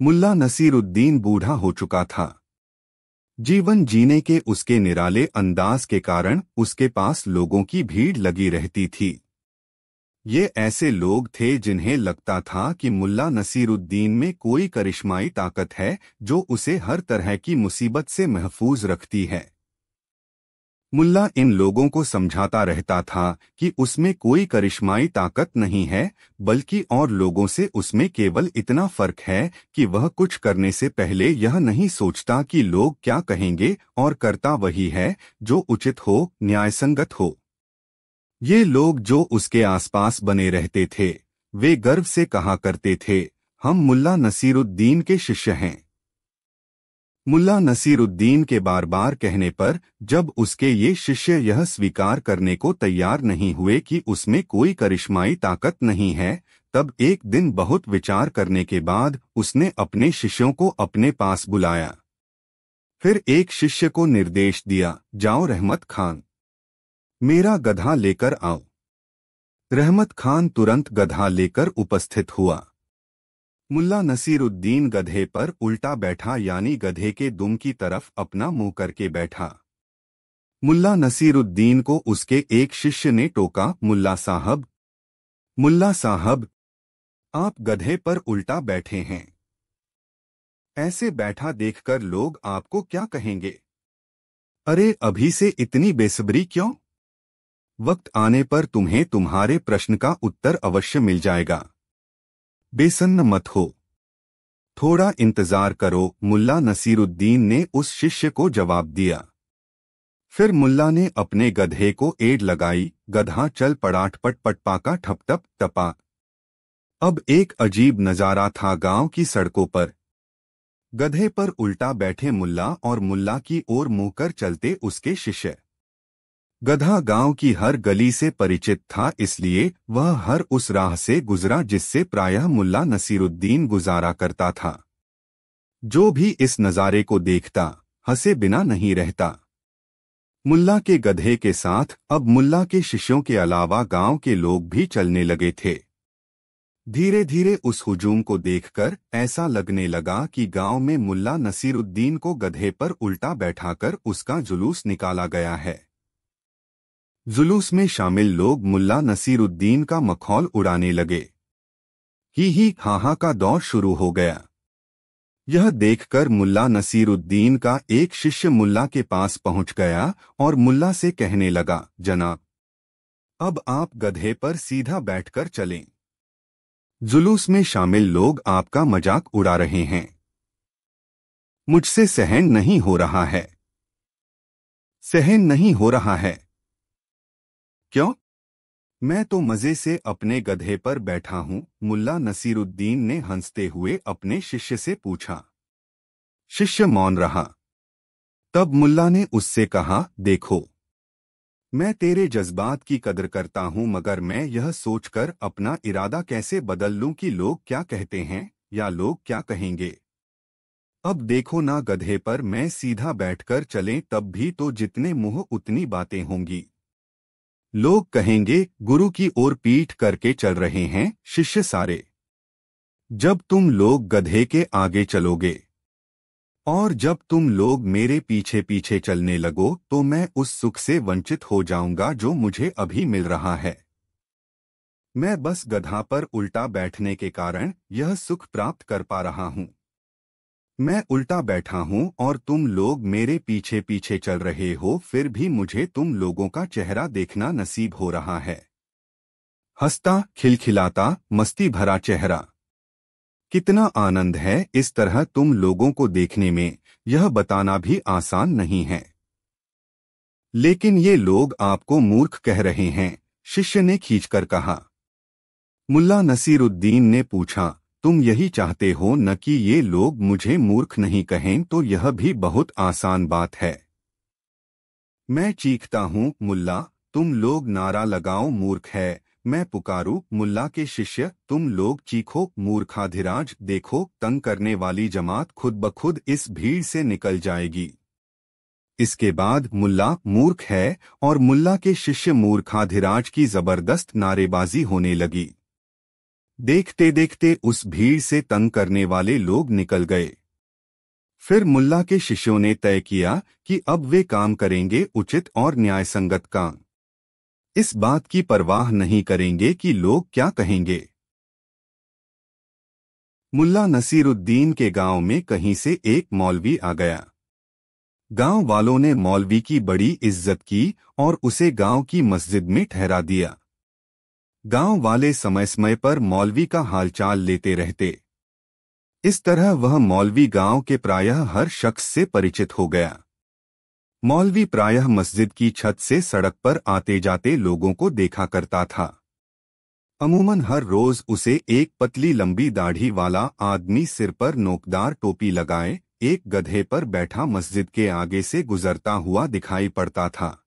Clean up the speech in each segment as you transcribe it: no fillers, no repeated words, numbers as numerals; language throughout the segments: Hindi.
मुल्ला नसीरुद्दीन बूढ़ा हो चुका था। जीवन जीने के उसके निराले अंदाज के कारण उसके पास लोगों की भीड़ लगी रहती थी। ये ऐसे लोग थे जिन्हें लगता था कि मुल्ला नसीरुद्दीन में कोई करिश्माई ताकत है जो उसे हर तरह की मुसीबत से महफूज रखती है। मुल्ला इन लोगों को समझाता रहता था कि उसमें कोई करिश्माई ताकत नहीं है, बल्कि और लोगों से उसमें केवल इतना फर्क है कि वह कुछ करने से पहले यह नहीं सोचता कि लोग क्या कहेंगे, और करता वही है जो उचित हो, न्यायसंगत हो। ये लोग जो उसके आसपास बने रहते थे, वे गर्व से कहा करते थे, हम मुल्ला नसीरुद्दीन के शिष्य हैं। मुल्ला नसीरुद्दीन के बार बार कहने पर जब उसके ये शिष्य यह स्वीकार करने को तैयार नहीं हुए कि उसमें कोई करिश्माई ताकत नहीं है, तब एक दिन बहुत विचार करने के बाद उसने अपने शिष्यों को अपने पास बुलाया। फिर एक शिष्य को निर्देश दिया, जाओ रहमत खान, मेरा गधा लेकर आओ। रहमत खान तुरंत गधा लेकर उपस्थित हुआ। मुल्ला नसीरुद्दीन गधे पर उल्टा बैठा, यानी गधे के दुम की तरफ अपना मुंह करके बैठा। मुल्ला नसीरुद्दीन को उसके एक शिष्य ने टोका, मुल्ला साहब, आप गधे पर उल्टा बैठे हैं। ऐसे बैठा देखकर लोग आपको क्या कहेंगे? अरे अभी से इतनी बेसब्री क्यों? वक्त आने पर तुम्हें तुम्हारे प्रश्न का उत्तर अवश्य मिल जाएगा। बेसन्न मत हो, थोड़ा इंतजार करो, मुल्ला नसीरुद्दीन ने उस शिष्य को जवाब दिया। फिर मुल्ला ने अपने गधे को एड़ लगाई, गधा चल पड़ा, पटपाका ठप टप टपा। अब एक अजीब नजारा था गांव की सड़कों पर। गधे पर उल्टा बैठे मुल्ला और मुल्ला की ओर मुंह कर चलते उसके शिष्य। गधा गांव की हर गली से परिचित था, इसलिए वह हर उस राह से गुजरा जिससे प्रायः मुल्ला नसीरुद्दीन गुजारा करता था। जो भी इस नज़ारे को देखता, हंसे बिना नहीं रहता। मुल्ला के गधे के साथ अब मुल्ला के शिष्यों के अलावा गांव के लोग भी चलने लगे थे। धीरे धीरे उस हुजूम को देखकर ऐसा लगने लगा कि गांव में मुल्ला नसीरुद्दीन को गधे पर उल्टा बैठाकर उसका जुलूस निकाला गया है। जुलूस में शामिल लोग मुल्ला नसीरुद्दीन का मखौल उड़ाने लगे। ही हा का दौर शुरू हो गया। यह देखकर मुल्ला नसीरुद्दीन का एक शिष्य मुल्ला के पास पहुंच गया और मुल्ला से कहने लगा, जनाब, अब आप गधे पर सीधा बैठकर चलें। जुलूस में शामिल लोग आपका मजाक उड़ा रहे हैं। मुझसे सहन नहीं हो रहा है। सहन नहीं हो रहा है क्यों? मैं तो मजे से अपने गधे पर बैठा हूं, मुल्ला नसीरुद्दीन ने हंसते हुए अपने शिष्य से पूछा। शिष्य मौन रहा। तब मुल्ला ने उससे कहा, देखो, मैं तेरे जज्बात की कदर करता हूं, मगर मैं यह सोचकर अपना इरादा कैसे बदल लूं कि लोग क्या कहते हैं या लोग क्या कहेंगे। अब देखो ना, गधे पर मैं सीधा बैठकर चलें तब भी तो जितने मुंह उतनी बातें होंगी। लोग कहेंगे, गुरु की ओर पीठ करके चल रहे हैं शिष्य सारे। जब तुम लोग गधे के आगे चलोगे और जब तुम लोग मेरे पीछे पीछे चलने लगो तो मैं उस सुख से वंचित हो जाऊंगा जो मुझे अभी मिल रहा है। मैं बस गधा पर उल्टा बैठने के कारण यह सुख प्राप्त कर पा रहा हूं। मैं उल्टा बैठा हूं और तुम लोग मेरे पीछे पीछे चल रहे हो, फिर भी मुझे तुम लोगों का चेहरा देखना नसीब हो रहा है। हंसता, खिलखिलाता, मस्ती भरा चेहरा। कितना आनंद है इस तरह तुम लोगों को देखने में, यह बताना भी आसान नहीं है। लेकिन ये लोग आपको मूर्ख कह रहे हैं, शिष्य ने खींचकर कहा। मुल्ला नसीरुद्दीन ने पूछा, तुम यही चाहते हो न कि ये लोग मुझे मूर्ख नहीं कहें? तो यह भी बहुत आसान बात है। मैं चीखता हूँ, मुल्ला, तुम लोग नारा लगाओ, मूर्ख है। मैं पुकारूं, मुल्ला के शिष्य, तुम लोग चीखो, मूर्खाधिराज। देखो, तंग करने वाली जमात खुद ब खुद इस भीड़ से निकल जाएगी। इसके बाद मुल्ला मूर्ख है और मुल्ला के शिष्य मूर्खाधिराज की जबरदस्त नारेबाजी होने लगी। देखते देखते उस भीड़ से तंग करने वाले लोग निकल गए। फिर मुल्ला के शिष्यों ने तय किया कि अब वे काम करेंगे उचित और न्यायसंगत काम। इस बात की परवाह नहीं करेंगे कि लोग क्या कहेंगे। मुल्ला नसीरुद्दीन के गांव में कहीं से एक मौलवी आ गया। गांव वालों ने मौलवी की बड़ी इज्जत की और उसे गांव की मस्जिद में ठहरा दिया। गांव वाले समय समय पर मौलवी का हालचाल लेते रहते। इस तरह वह मौलवी गांव के प्रायः हर शख्स से परिचित हो गया। मौलवी प्रायः मस्जिद की छत से सड़क पर आते जाते लोगों को देखा करता था। अमूमन हर रोज उसे एक पतली लंबी दाढ़ी वाला आदमी सिर पर नोकदार टोपी लगाए एक गधे पर बैठा मस्जिद के आगे से गुजरता हुआ दिखाई पड़ता था।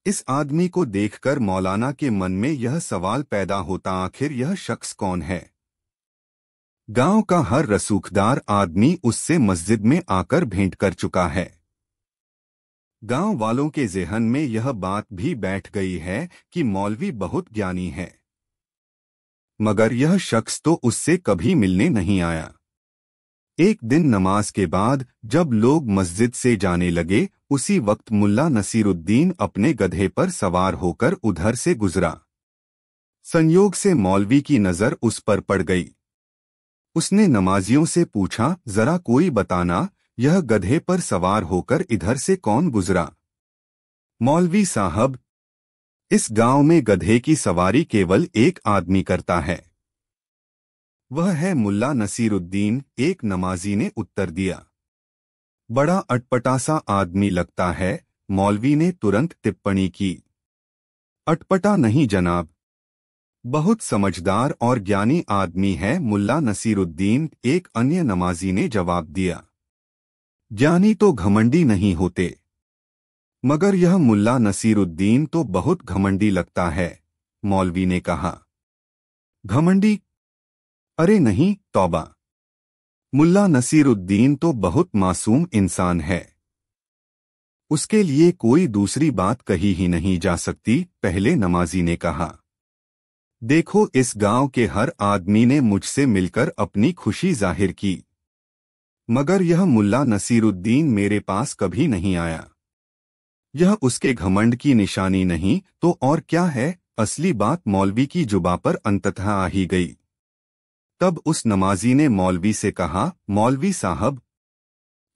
इस आदमी को देखकर मौलाना के मन में यह सवाल पैदा होता, आखिर यह शख्स कौन है। गांव का हर रसूखदार आदमी उससे मस्जिद में आकर भेंट कर चुका है। गांव वालों के ज़हन में यह बात भी बैठ गई है कि मौलवी बहुत ज्ञानी है। मगर यह शख्स तो उससे कभी मिलने नहीं आया। एक दिन नमाज के बाद जब लोग मस्जिद से जाने लगे, उसी वक्त मुल्ला नसीरुद्दीन अपने गधे पर सवार होकर उधर से गुजरा। संयोग से मौलवी की नज़र उस पर पड़ गई। उसने नमाजियों से पूछा, जरा कोई बताना, यह गधे पर सवार होकर इधर से कौन गुजरा। मौलवी साहब, इस गांव में गधे की सवारी केवल एक आदमी करता है। वह है मुल्ला नसीरुद्दीन, एक नमाजी ने उत्तर दिया। बड़ा अटपटा सा आदमी लगता है, मौलवी ने तुरंत टिप्पणी की। अटपटा नहीं जनाब, बहुत समझदार और ज्ञानी आदमी है मुल्ला नसीरुद्दीन, एक अन्य नमाजी ने जवाब दिया। ज्ञानी तो घमंडी नहीं होते, मगर यह मुल्ला नसीरुद्दीन तो बहुत घमंडी लगता है, मौलवी ने कहा। घमंडी? अरे नहीं, तौबा। मुल्ला नसीरुद्दीन तो बहुत मासूम इंसान है। उसके लिए कोई दूसरी बात कही ही नहीं जा सकती, पहले नमाजी ने कहा। देखो, इस गांव के हर आदमी ने मुझसे मिलकर अपनी खुशी जाहिर की, मगर यह मुल्ला नसीरुद्दीन मेरे पास कभी नहीं आया। यह उसके घमंड की निशानी नहीं तो और क्या है। असली बात मौलवी की जुबां पर अंततः आ ही गई। तब उस नमाजी ने मौलवी से कहा, मौलवी साहब,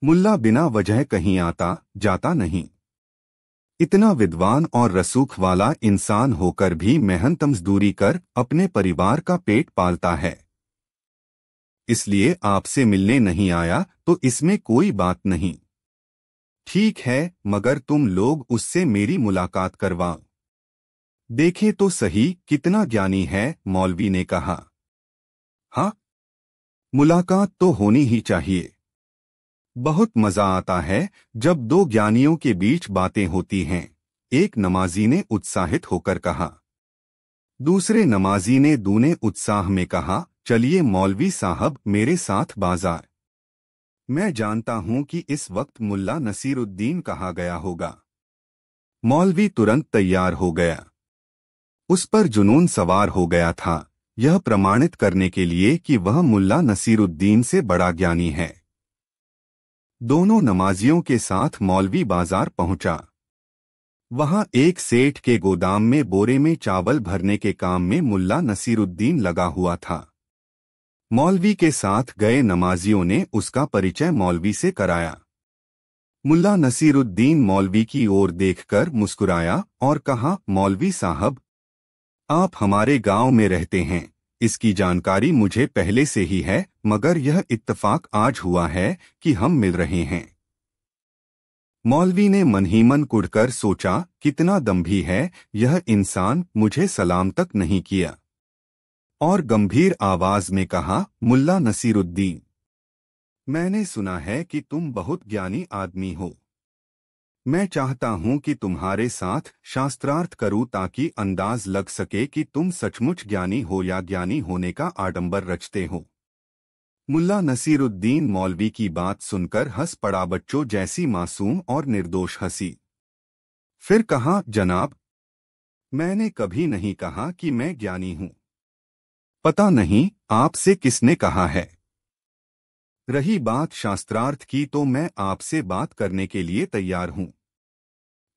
मुल्ला बिना वजह कहीं आता जाता नहीं। इतना विद्वान और रसूख वाला इंसान होकर भी मेहनत मजदूरी कर अपने परिवार का पेट पालता है। इसलिए आपसे मिलने नहीं आया तो इसमें कोई बात नहीं। ठीक है, मगर तुम लोग उससे मेरी मुलाकात करवाओ। देखे तो सही कितना ज्ञानी है, मौलवी ने कहा। हाँ, मुलाकात तो होनी ही चाहिए। बहुत मजा आता है जब दो ज्ञानियों के बीच बातें होती हैं, एक नमाजी ने उत्साहित होकर कहा। दूसरे नमाजी ने दूने उत्साह में कहा, चलिए मौलवी साहब, मेरे साथ बाजार। मैं जानता हूं कि इस वक्त मुल्ला नसीरुद्दीन कहा गया होगा। मौलवी तुरंत तैयार हो गया। उस पर जुनून सवार हो गया था, यह प्रमाणित करने के लिए कि वह मुल्ला नसीरुद्दीन से बड़ा ज्ञानी है। दोनों नमाजियों के साथ मौलवी बाजार पहुंचा। वहां एक सेठ के गोदाम में बोरे में चावल भरने के काम में मुल्ला नसीरुद्दीन लगा हुआ था। मौलवी के साथ गए नमाजियों ने उसका परिचय मौलवी से कराया। मुल्ला नसीरुद्दीन मौलवी की ओर देखकर मुस्कुराया और कहा, मौलवी साहब, आप हमारे गांव में रहते हैं, इसकी जानकारी मुझे पहले से ही है, मगर यह इत्तफाक आज हुआ है कि हम मिल रहे हैं। मौलवी ने मन ही मन कुढ़कर सोचा, कितना दम्भी है यह इंसान, मुझे सलाम तक नहीं किया। और गंभीर आवाज में कहा, मुल्ला नसीरुद्दीन, मैंने सुना है कि तुम बहुत ज्ञानी आदमी हो। मैं चाहता हूं कि तुम्हारे साथ शास्त्रार्थ करूं ताकि अंदाज लग सके कि तुम सचमुच ज्ञानी हो या ज्ञानी होने का आडंबर रचते हो। मुल्ला नसीरुद्दीन मौलवी की बात सुनकर हंस पड़ा, बच्चों जैसी मासूम और निर्दोष हंसी। फिर कहा, जनाब, मैंने कभी नहीं कहा कि मैं ज्ञानी हूं। पता नहीं आपसे किसने कहा है। रही बात शास्त्रार्थ की, तो मैं आपसे बात करने के लिए तैयार हूं।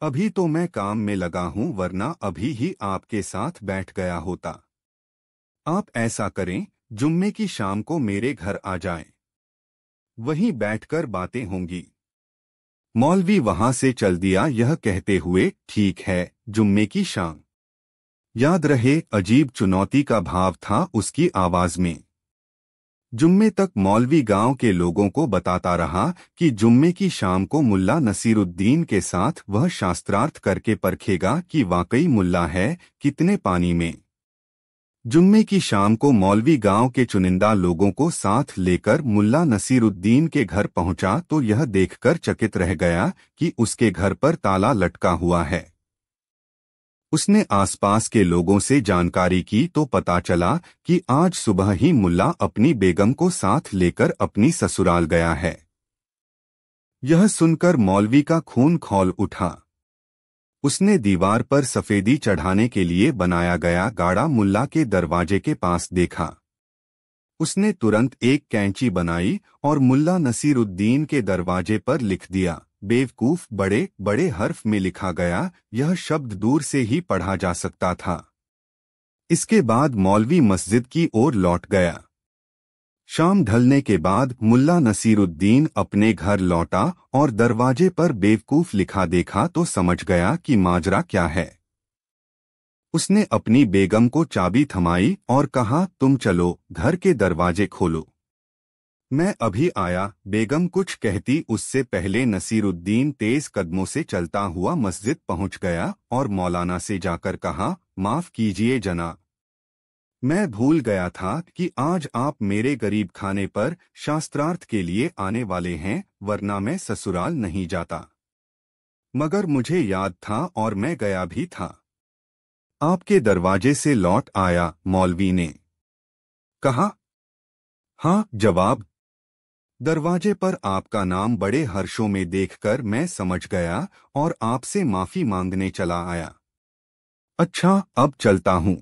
अभी तो मैं काम में लगा हूं, वरना अभी ही आपके साथ बैठ गया होता। आप ऐसा करें, जुम्मे की शाम को मेरे घर आ जाएं। वहीं बैठकर बातें होंगी। मौलवी वहां से चल दिया, यह कहते हुए, ठीक है, जुम्मे की शाम। याद रहे, अजीब चुनौती का भाव था उसकी आवाज में। जुम्मे तक मौलवी गांव के लोगों को बताता रहा कि जुम्मे की शाम को मुल्ला नसीरुद्दीन के साथ वह शास्त्रार्थ करके परखेगा कि वाकई मुल्ला है, कितने पानी में। जुम्मे की शाम को मौलवी गांव के चुनिंदा लोगों को साथ लेकर मुल्ला नसीरुद्दीन के घर पहुंचा तो यह देखकर चकित रह गया कि उसके घर पर ताला लटका हुआ है। उसने आसपास के लोगों से जानकारी की तो पता चला कि आज सुबह ही मुल्ला अपनी बेगम को साथ लेकर अपनी ससुराल गया है। यह सुनकर मौलवी का खून खौल उठा। उसने दीवार पर सफेदी चढ़ाने के लिए बनाया गया गाड़ा मुल्ला के दरवाजे के पास देखा। उसने तुरंत एक कैंची बनाई और मुल्ला नसीरुद्दीन के दरवाजे पर लिख दिया, बेवकूफ, बड़े बड़े हर्फ में लिखा गया। यह शब्द दूर से ही पढ़ा जा सकता था। इसके बाद मौलवी मस्जिद की ओर लौट गया। शाम ढलने के बाद मुल्ला नसीरुद्दीन अपने घर लौटा और दरवाजे पर बेवकूफ लिखा देखा तो समझ गया कि माजरा क्या है। उसने अपनी बेगम को चाबी थमाई और कहा, तुम चलो, घर के दरवाजे खोलो, मैं अभी आया। बेगम कुछ कहती उससे पहले नसीरुद्दीन तेज कदमों से चलता हुआ मस्जिद पहुंच गया और मौलाना से जाकर कहा, माफ कीजिए जनाब, मैं भूल गया था कि आज आप मेरे गरीब खाने पर शास्त्रार्थ के लिए आने वाले हैं, वरना मैं ससुराल नहीं जाता। मगर मुझे याद था और मैं गया भी था। आपके दरवाजे से लौट आया, मौलवी ने कहा। हाँ, जवाब। दरवाजे पर आपका नाम बड़े हर्षों में देखकर मैं समझ गया और आपसे माफी मांगने चला आया। अच्छा, अब चलता हूँ।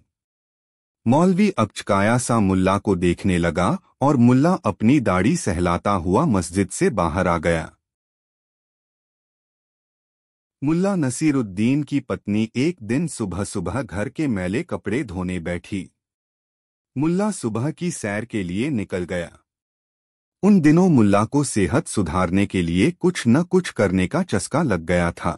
मौलवी अकचकाया सा मुल्ला को देखने लगा और मुल्ला अपनी दाढ़ी सहलाता हुआ मस्जिद से बाहर आ गया। मुल्ला नसीरुद्दीन की पत्नी एक दिन सुबह सुबह घर के मैले कपड़े धोने बैठी। मुल्ला सुबह की सैर के लिए निकल गया। उन दिनों मुल्ला को सेहत सुधारने के लिए कुछ न कुछ करने का चस्का लग गया था।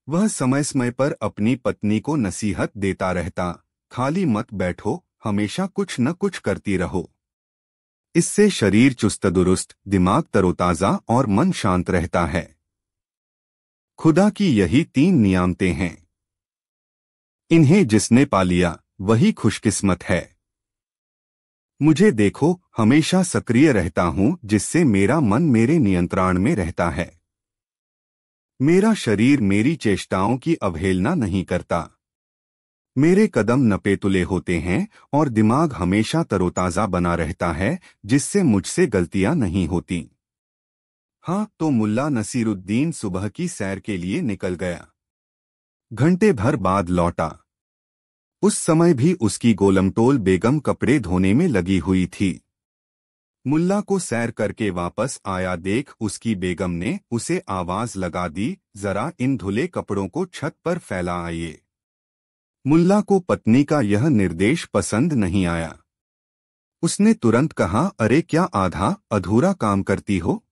वह समय समय पर अपनी पत्नी को नसीहत देता रहता, खाली मत बैठो, हमेशा कुछ न कुछ करती रहो। इससे शरीर चुस्त दुरुस्त, दिमाग तरोताजा और मन शांत रहता है। खुदा की यही 3 नियामतें हैं। इन्हें जिसने पा लिया वही खुशकिस्मत है। मुझे देखो, हमेशा सक्रिय रहता हूं, जिससे मेरा मन मेरे नियंत्रण में रहता है। मेरा शरीर मेरी चेष्टाओं की अवहेलना नहीं करता। मेरे कदम नपेतुले होते हैं और दिमाग हमेशा तरोताजा बना रहता है, जिससे मुझसे गलतियां नहीं होती। हाँ, तो मुल्ला नसीरुद्दीन सुबह की सैर के लिए निकल गया। घंटे भर बाद लौटा। उस समय भी उसकी गोलमटोल बेगम कपड़े धोने में लगी हुई थी। मुल्ला को सैर करके वापस आया देख उसकी बेगम ने उसे आवाज लगा दी, जरा इन धुले कपड़ों को छत पर फैला आइए। मुल्ला को पत्नी का यह निर्देश पसंद नहीं आया। उसने तुरंत कहा, अरे क्या आधा अधूरा काम करती हो?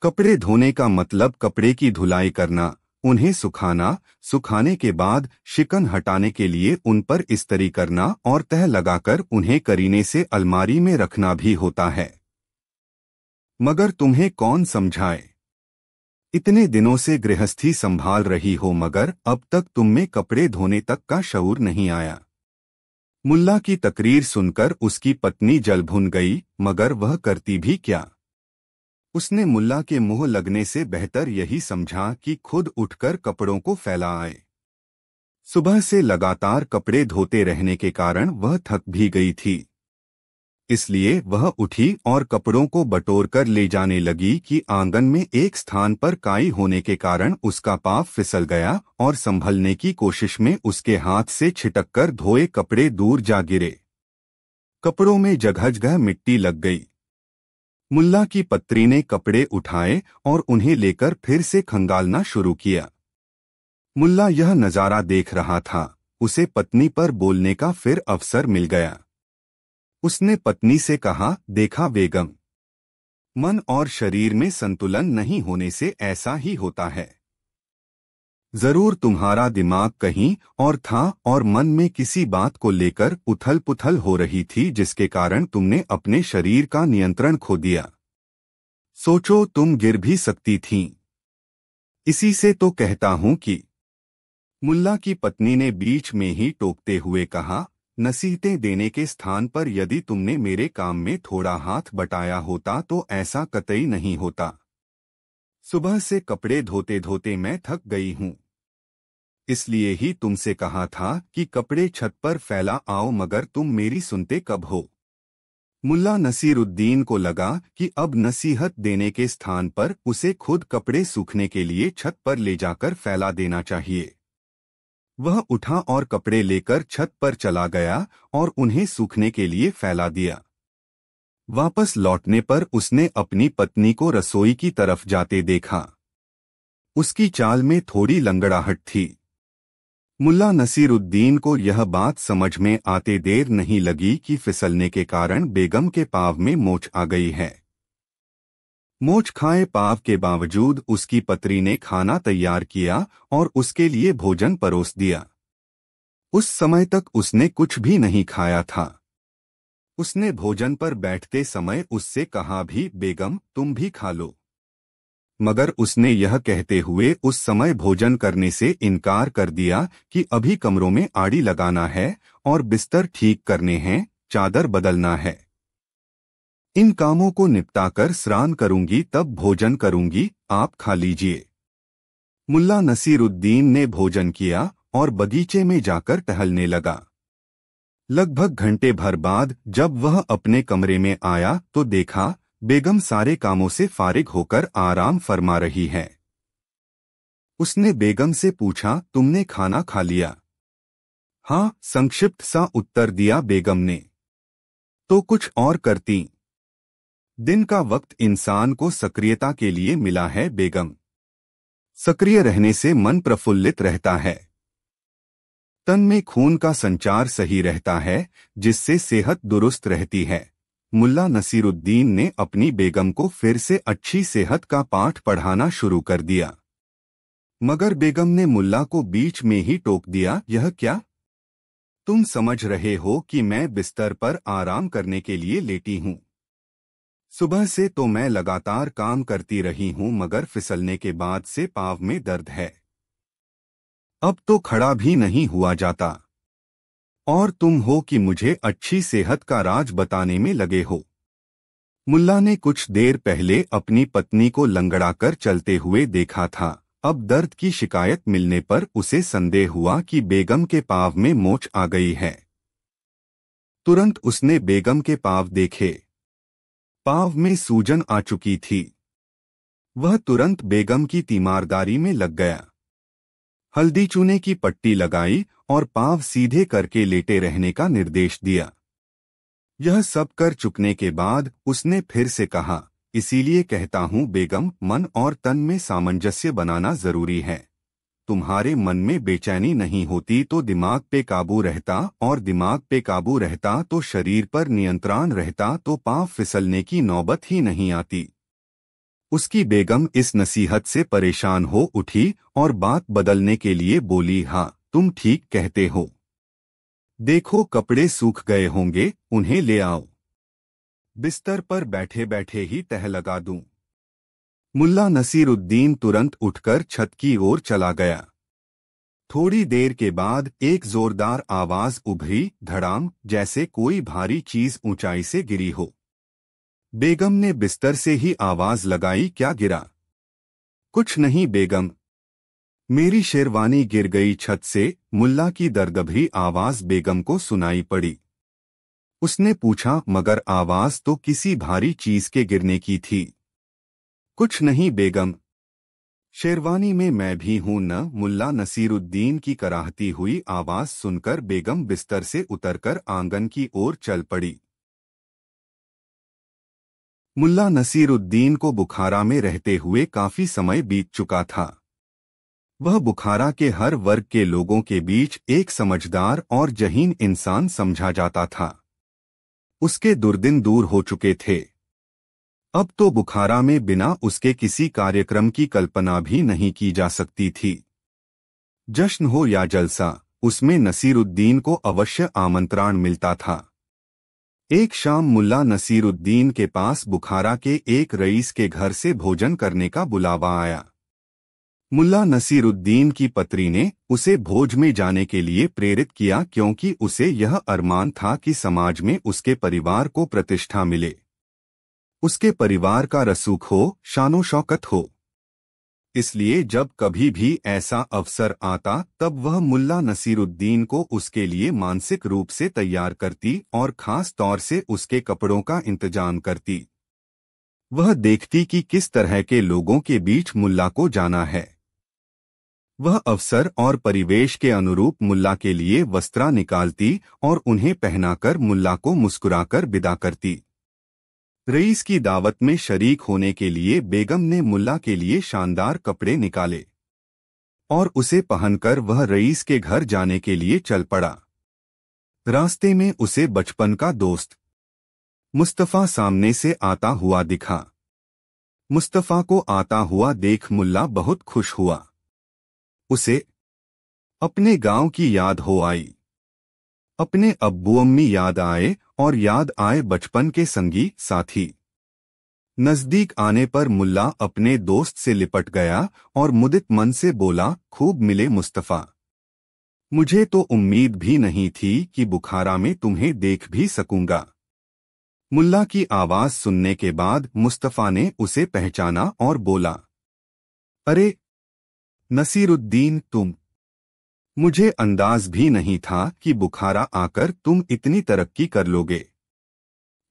कपड़े धोने का मतलब कपड़े की धुलाई करना, उन्हें सुखाना, सुखाने के बाद शिकन हटाने के लिए उन पर इस्त्री करना और तह लगाकर उन्हें करीने से अलमारी में रखना भी होता है। मगर तुम्हें कौन समझाए? इतने दिनों से गृहस्थी संभाल रही हो, मगर अब तक तुम में कपड़े धोने तक का शऊर नहीं आया। मुल्ला की तकरीर सुनकर उसकी पत्नी जल भुन गई, मगर वह करती भी क्या। उसने मुल्ला के मुंह लगने से बेहतर यही समझा कि खुद उठकर कपड़ों को फैला आए। सुबह से लगातार कपड़े धोते रहने के कारण वह थक भी गई थी। इसलिए वह उठी और कपड़ों को बटोर कर ले जाने लगी कि आंगन में एक स्थान पर काई होने के कारण उसका पाँव फिसल गया और संभलने की कोशिश में उसके हाथ से छिटककर धोए कपड़े दूर जा गिरे। कपड़ों में जगह जगह मिट्टी लग गई। मुल्ला की पत्री ने कपड़े उठाए और उन्हें लेकर फिर से खंगालना शुरू किया। मुल्ला यह नजारा देख रहा था। उसे पत्नी पर बोलने का फिर अवसर मिल गया। उसने पत्नी से कहा, देखा बेगम, मन और शरीर में संतुलन नहीं होने से ऐसा ही होता है। जरूर तुम्हारा दिमाग कहीं और था और मन में किसी बात को लेकर उथल पुथल हो रही थी, जिसके कारण तुमने अपने शरीर का नियंत्रण खो दिया। सोचो, तुम गिर भी सकती थीं। इसी से तो कहता हूं कि। मुल्ला की पत्नी ने बीच में ही टोकते हुए कहा, नसीहतें देने के स्थान पर यदि तुमने मेरे काम में थोड़ा हाथ बटाया होता तो ऐसा कतई नहीं होता। सुबह से कपड़े धोते धोते मैं थक गई हूं। इसलिए ही तुमसे कहा था कि कपड़े छत पर फैला आओ, मगर तुम मेरी सुनते कब हो। मुल्ला नसीरुद्दीन को लगा कि अब नसीहत देने के स्थान पर उसे खुद कपड़े सूखने के लिए छत पर ले जाकर फैला देना चाहिए। वह उठा और कपड़े लेकर छत पर चला गया और उन्हें सूखने के लिए फैला दिया। वापस लौटने पर उसने अपनी पत्नी को रसोई की तरफ जाते देखा। उसकी चाल में थोड़ी लंगड़ाहट थी। मुल्ला नसीरुद्दीन को यह बात समझ में आते देर नहीं लगी कि फिसलने के कारण बेगम के पाँव में मोच आ गई है। मोच खाए पाँव के बावजूद उसकी पत्री ने खाना तैयार किया और उसके लिए भोजन परोस दिया। उस समय तक उसने कुछ भी नहीं खाया था। उसने भोजन पर बैठते समय उससे कहा भी, बेगम तुम भी खा लो, मगर उसने यह कहते हुए उस समय भोजन करने से इनकार कर दिया कि अभी कमरों में आड़ी लगाना है और बिस्तर ठीक करने हैं, चादर बदलना है। इन कामों को निपटाकर स्नान करूंगी तब भोजन करूंगी, आप खा लीजिए। मुल्ला नसीरुद्दीन ने भोजन किया और बगीचे में जाकर टहलने लगा। लगभग घंटे भर बाद जब वह अपने कमरे में आया तो देखा बेगम सारे कामों से फारिग होकर आराम फरमा रही है। उसने बेगम से पूछा, तुमने खाना खा लिया? हाँ, संक्षिप्त सा उत्तर दिया बेगम ने। तो कुछ और करती। दिन का वक्त इंसान को सक्रियता के लिए मिला है बेगम। सक्रिय रहने से मन प्रफुल्लित रहता है, तन में खून का संचार सही रहता है, जिससे सेहत दुरुस्त रहती है। मुल्ला नसीरुद्दीन ने अपनी बेगम को फिर से अच्छी सेहत का पाठ पढ़ाना शुरू कर दिया। मगर बेगम ने मुल्ला को बीच में ही टोक दिया, यह क्या? तुम समझ रहे हो कि मैं बिस्तर पर आराम करने के लिए लेटी हूं। सुबह से तो मैं लगातार काम करती रही हूं, मगर फिसलने के बाद से पाँव में दर्द है। अब तो खड़ा भी नहीं हुआ जाता। और तुम हो कि मुझे अच्छी सेहत का राज बताने में लगे हो। मुल्ला ने कुछ देर पहले अपनी पत्नी को लंगड़ाकर चलते हुए देखा था। अब दर्द की शिकायत मिलने पर उसे संदेह हुआ कि बेगम के पाँव में मोच आ गई है। तुरंत उसने बेगम के पाँव देखे। पाँव में सूजन आ चुकी थी। वह तुरंत बेगम की तीमारदारी में लग गया। हल्दी चूने की पट्टी लगाई और पाँव सीधे करके लेटे रहने का निर्देश दिया। यह सब कर चुकने के बाद उसने फिर से कहा, इसीलिए कहता हूँ बेगम, मन और तन में सामंजस्य बनाना जरूरी है। तुम्हारे मन में बेचैनी नहीं होती तो दिमाग पे काबू रहता, और दिमाग पे काबू रहता तो शरीर पर नियंत्रण रहता, तो पाँव फिसलने की नौबत ही नहीं आती। उसकी बेगम इस नसीहत से परेशान हो उठी और बात बदलने के लिए बोली, हाँ तुम ठीक कहते हो। देखो कपड़े सूख गए होंगे, उन्हें ले आओ। बिस्तर पर बैठे बैठे ही तह लगा दूं। मुल्ला नसीरुद्दीन तुरंत उठकर छत की ओर चला गया। थोड़ी देर के बाद एक जोरदार आवाज उभरी, धड़ाम, जैसे कोई भारी चीज ऊंचाई से गिरी हो। बेगम ने बिस्तर से ही आवाज लगाई, क्या गिरा? कुछ नहीं बेगम, मेरी शेरवानी गिर गई छत से। मुल्ला की दर्दभरी आवाज बेगम को सुनाई पड़ी। उसने पूछा, मगर आवाज तो किसी भारी चीज के गिरने की थी। कुछ नहीं बेगम, शेरवानी में मैं भी हूं न। मुल्ला नसीरुद्दीन की कराहती हुई आवाज सुनकर बेगम बिस्तर से उतरकर आंगन की ओर चल पड़ी। मुल्ला नसीरुद्दीन को बुखारा में रहते हुए काफी समय बीत चुका था। वह बुखारा के हर वर्ग के लोगों के बीच एक समझदार और जहीन इंसान समझा जाता था। उसके दुर्दिन दूर हो चुके थे। अब तो बुखारा में बिना उसके किसी कार्यक्रम की कल्पना भी नहीं की जा सकती थी। जश्न हो या जलसा, उसमें नसीरुद्दीन को अवश्य आमंत्रण मिलता था। एक शाम मुल्ला नसीरुद्दीन के पास बुखारा के एक रईस के घर से भोजन करने का बुलावा आया। मुल्ला नसीरुद्दीन की पत्री ने उसे भोज में जाने के लिए प्रेरित किया, क्योंकि उसे यह अरमान था कि समाज में उसके परिवार को प्रतिष्ठा मिले, उसके परिवार का रसूख हो, शानो शौकत हो। इसलिए जब कभी भी ऐसा अवसर आता तब वह मुल्ला नसीरुद्दीन को उसके लिए मानसिक रूप से तैयार करती और खास तौर से उसके कपड़ों का इंतजाम करती। वह देखती कि किस तरह के लोगों के बीच मुल्ला को जाना है। वह अवसर और परिवेश के अनुरूप मुल्ला के लिए वस्त्रा निकालती और उन्हें पहनाकर मुल्ला को मुस्कुराकर विदा करती। रईस की दावत में शरीक होने के लिए बेगम ने मुल्ला के लिए शानदार कपड़े निकाले और उसे पहनकर वह रईस के घर जाने के लिए चल पड़ा। रास्ते में उसे बचपन का दोस्त मुस्तफा सामने से आता हुआ दिखा। मुस्तफा को आता हुआ देख मुल्ला बहुत खुश हुआ। उसे अपने गांव की याद हो आई, अपने अब्बू अम्मी याद आए और याद आए बचपन के संगी साथी। नजदीक आने पर मुल्ला अपने दोस्त से लिपट गया और मुदित मन से बोला, खूब मिले मुस्तफा। मुझे तो उम्मीद भी नहीं थी कि बुखारा में तुम्हें देख भी सकूंगा। मुल्ला की आवाज सुनने के बाद मुस्तफा ने उसे पहचाना और बोला, अरे नसीरुद्दीन तुम। मुझे अंदाज भी नहीं था कि बुखारा आकर तुम इतनी तरक्की कर लोगे।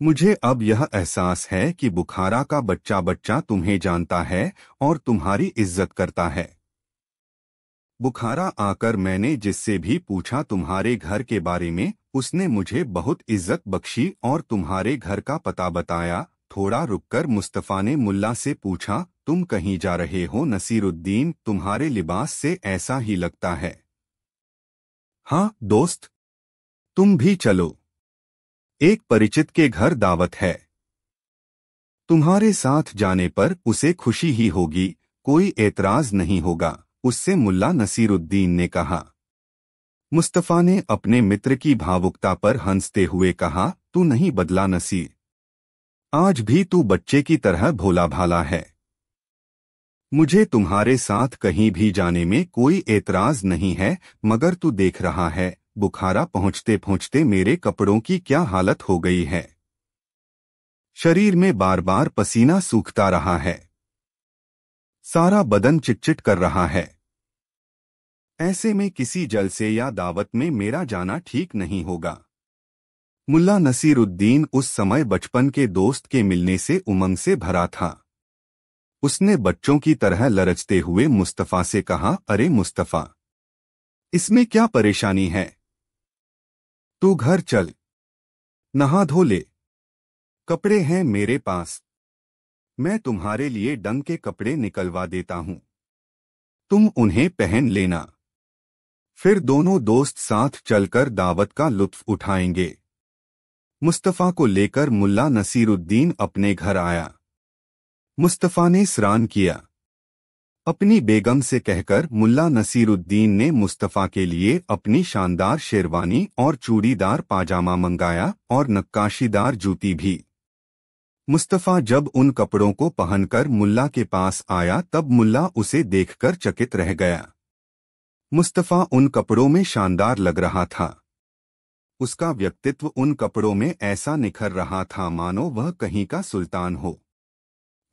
मुझे अब यह एहसास है कि बुखारा का बच्चा बच्चा तुम्हें जानता है और तुम्हारी इज्जत करता है। बुखारा आकर मैंने जिससे भी पूछा तुम्हारे घर के बारे में, उसने मुझे बहुत इज्जत बख्शी और तुम्हारे घर का पता बताया। थोड़ा रुककर मुस्तफा ने मुल्ला से पूछा, तुम कहीं जा रहे हो नसीरुद्दीन? तुम्हारे लिबास से ऐसा ही लगता है। हाँ दोस्त, तुम भी चलो, एक परिचित के घर दावत है। तुम्हारे साथ जाने पर उसे खुशी ही होगी, कोई एतराज नहीं होगा, उससे मुल्ला नसीरुद्दीन ने कहा। मुस्तफा ने अपने मित्र की भावुकता पर हंसते हुए कहा, तू नहीं बदला नसीर, आज भी तू बच्चे की तरह भोला भाला है। मुझे तुम्हारे साथ कहीं भी जाने में कोई एतराज नहीं है, मगर तू देख रहा है बुखारा पहुंचते पहुंचते मेरे कपड़ों की क्या हालत हो गई है। शरीर में बार बार पसीना सूखता रहा है, सारा बदन चिटचिट कर रहा है। ऐसे में किसी जलसे या दावत में मेरा जाना ठीक नहीं होगा। मुल्ला नसीरुद्दीन उस समय बचपन के दोस्त के मिलने से उमंग से भरा था। उसने बच्चों की तरह लरचते हुए मुस्तफा से कहा, अरे मुस्तफा, इसमें क्या परेशानी है? तू घर चल, नहा धो ले, कपड़े हैं मेरे पास, मैं तुम्हारे लिए डंग के कपड़े निकलवा देता हूं, तुम उन्हें पहन लेना। फिर दोनों दोस्त साथ चलकर दावत का लुत्फ उठाएंगे। मुस्तफा को लेकर मुल्ला नसीरुद्दीन अपने घर आया। मुस्तफा ने स्नान किया। अपनी बेगम से कहकर मुल्ला नसीरुद्दीन ने मुस्तफा के लिए अपनी शानदार शेरवानी और चूड़ीदार पाजामा मंगाया और नक्काशीदार जूती भी। मुस्तफा जब उन कपड़ों को पहनकर मुल्ला के पास आया तब मुल्ला उसे देखकर चकित रह गया। मुस्तफा उन कपड़ों में शानदार लग रहा था। उसका व्यक्तित्व उन कपड़ों में ऐसा निखर रहा था मानो वह कहीं का सुल्तान हो।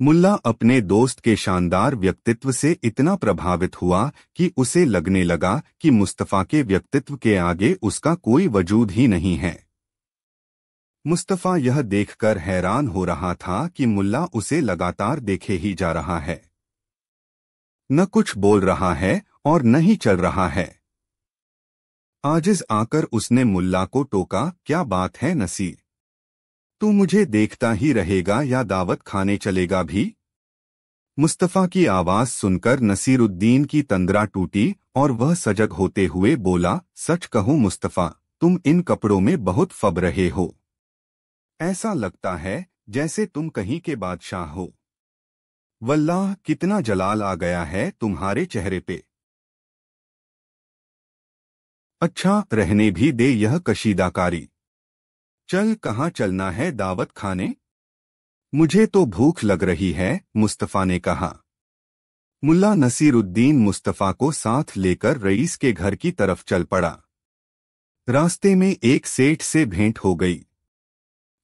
मुल्ला अपने दोस्त के शानदार व्यक्तित्व से इतना प्रभावित हुआ कि उसे लगने लगा कि मुस्तफा के व्यक्तित्व के आगे उसका कोई वजूद ही नहीं है। मुस्तफा यह देखकर हैरान हो रहा था कि मुल्ला उसे लगातार देखे ही जा रहा है, न कुछ बोल रहा है और न ही चल रहा है। आजिज आकर उसने मुल्ला को टोका, क्या बात है नसीर, तू मुझे देखता ही रहेगा या दावत खाने चलेगा भी? मुस्तफा की आवाज सुनकर नसीरुद्दीन की तंद्रा टूटी और वह सजग होते हुए बोला, सच कहूं मुस्तफा, तुम इन कपड़ों में बहुत फब रहे हो। ऐसा लगता है जैसे तुम कहीं के बादशाह हो। वल्लाह, कितना जलाल आ गया है तुम्हारे चेहरे पे। अच्छा, रहने भी दे यह कशीदाकारी। चल, कहाँ चलना है दावत खाने? मुझे तो भूख लग रही है, मुस्तफा ने कहा। मुल्ला नसीरुद्दीन मुस्तफा को साथ लेकर रईस के घर की तरफ चल पड़ा। रास्ते में एक सेठ से भेंट हो गई।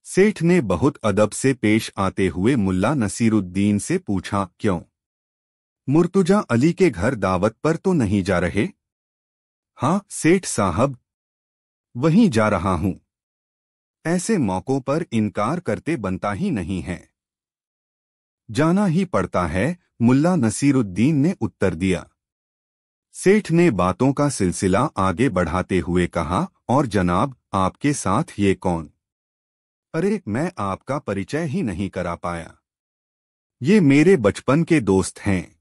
सेठ ने बहुत अदब से पेश आते हुए मुल्ला नसीरुद्दीन से पूछा, क्यों? मुर्तुजा अली के घर दावत पर तो नहीं जा रहे? हाँ सेठ साहब, वहीं जा रहा हूं। ऐसे मौकों पर इनकार करते बनता ही नहीं है। जाना ही पड़ता है, मुल्ला नसीरुद्दीन ने उत्तर दिया। सेठ ने बातों का सिलसिला आगे बढ़ाते हुए कहा, और जनाब, आपके साथ ये कौन? अरे, मैं आपका परिचय ही नहीं करा पाया। ये मेरे बचपन के दोस्त हैं,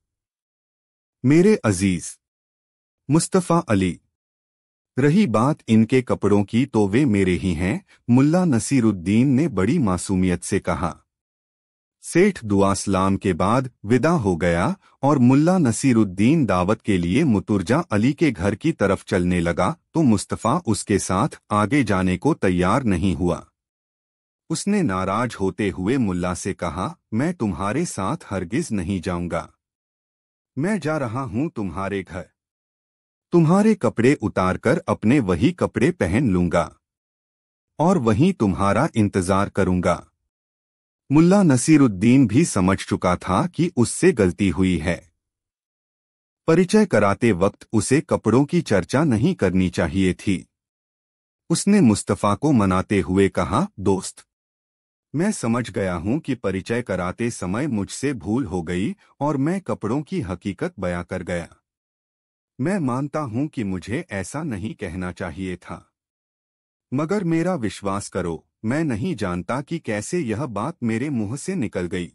मेरे अजीज मुस्तफा अली। रही बात इनके कपड़ों की तो वे मेरे ही हैं, मुल्ला नसीरुद्दीन ने बड़ी मासूमियत से कहा। सेठ दुआ सलाम के बाद विदा हो गया और मुल्ला नसीरुद्दीन दावत के लिए मुतुर्जा अली के घर की तरफ चलने लगा तो मुस्तफा उसके साथ आगे जाने को तैयार नहीं हुआ। उसने नाराज होते हुए मुल्ला से कहा, मैं तुम्हारे साथ हरगिज नहीं जाऊंगा। मैं जा रहा हूं तुम्हारे घर। तुम्हारे कपड़े उतारकर अपने वही कपड़े पहन लूंगा और वहीं तुम्हारा इंतजार करूंगा। मुल्ला नसीरुद्दीन भी समझ चुका था कि उससे गलती हुई है। परिचय कराते वक्त उसे कपड़ों की चर्चा नहीं करनी चाहिए थी। उसने मुस्तफा को मनाते हुए कहा, दोस्त, मैं समझ गया हूं कि परिचय कराते समय मुझसे भूल हो गई और मैं कपड़ों की हकीकत बयां कर गया। मैं मानता हूं कि मुझे ऐसा नहीं कहना चाहिए था, मगर मेरा विश्वास करो, मैं नहीं जानता कि कैसे यह बात मेरे मुंह से निकल गई।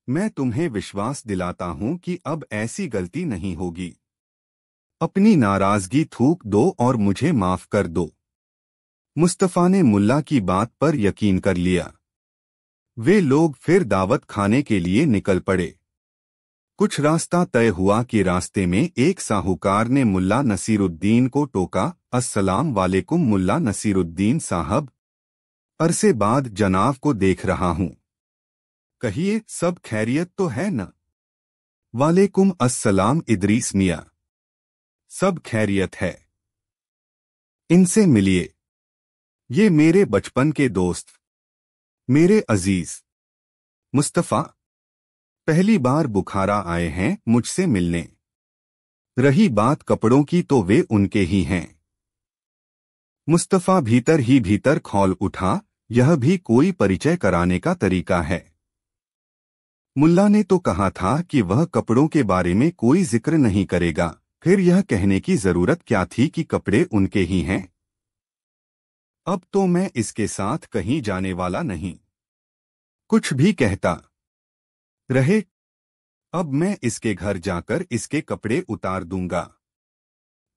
मैं तुम्हें विश्वास दिलाता हूं कि अब ऐसी गलती नहीं होगी। अपनी नाराजगी थूक दो और मुझे माफ कर दो। मुस्तफा ने मुल्ला की बात पर यकीन कर लिया। वे लोग फिर दावत खाने के लिए निकल पड़े। कुछ रास्ता तय हुआ कि रास्ते में एक साहूकार ने मुल्ला नसीरुद्दीन को टोका, अस्सलाम वालेकुम मुल्ला नसीरुद्दीन साहब, अरसे बाद जनाब को देख रहा हूं। कहिए, सब खैरियत तो है न? वालेकुम अस्सलाम इदरीस मियां, सब खैरियत है। इनसे मिलिए, ये मेरे बचपन के दोस्त, मेरे अजीज मुस्तफा, पहली बार बुखारा आए हैं मुझसे मिलने। रही बात कपड़ों की तो वे उनके ही हैं। मुस्तफा भीतर ही भीतर खौल उठा, यह भी कोई परिचय कराने का तरीका है। मुल्ला ने तो कहा था कि वह कपड़ों के बारे में कोई जिक्र नहीं करेगा, फिर यह कहने की जरूरत क्या थी कि कपड़े उनके ही हैं। अब तो मैं इसके साथ कहीं जाने वाला नहीं। कुछ भी कहता रहे, अब मैं इसके घर जाकर इसके कपड़े उतार दूंगा।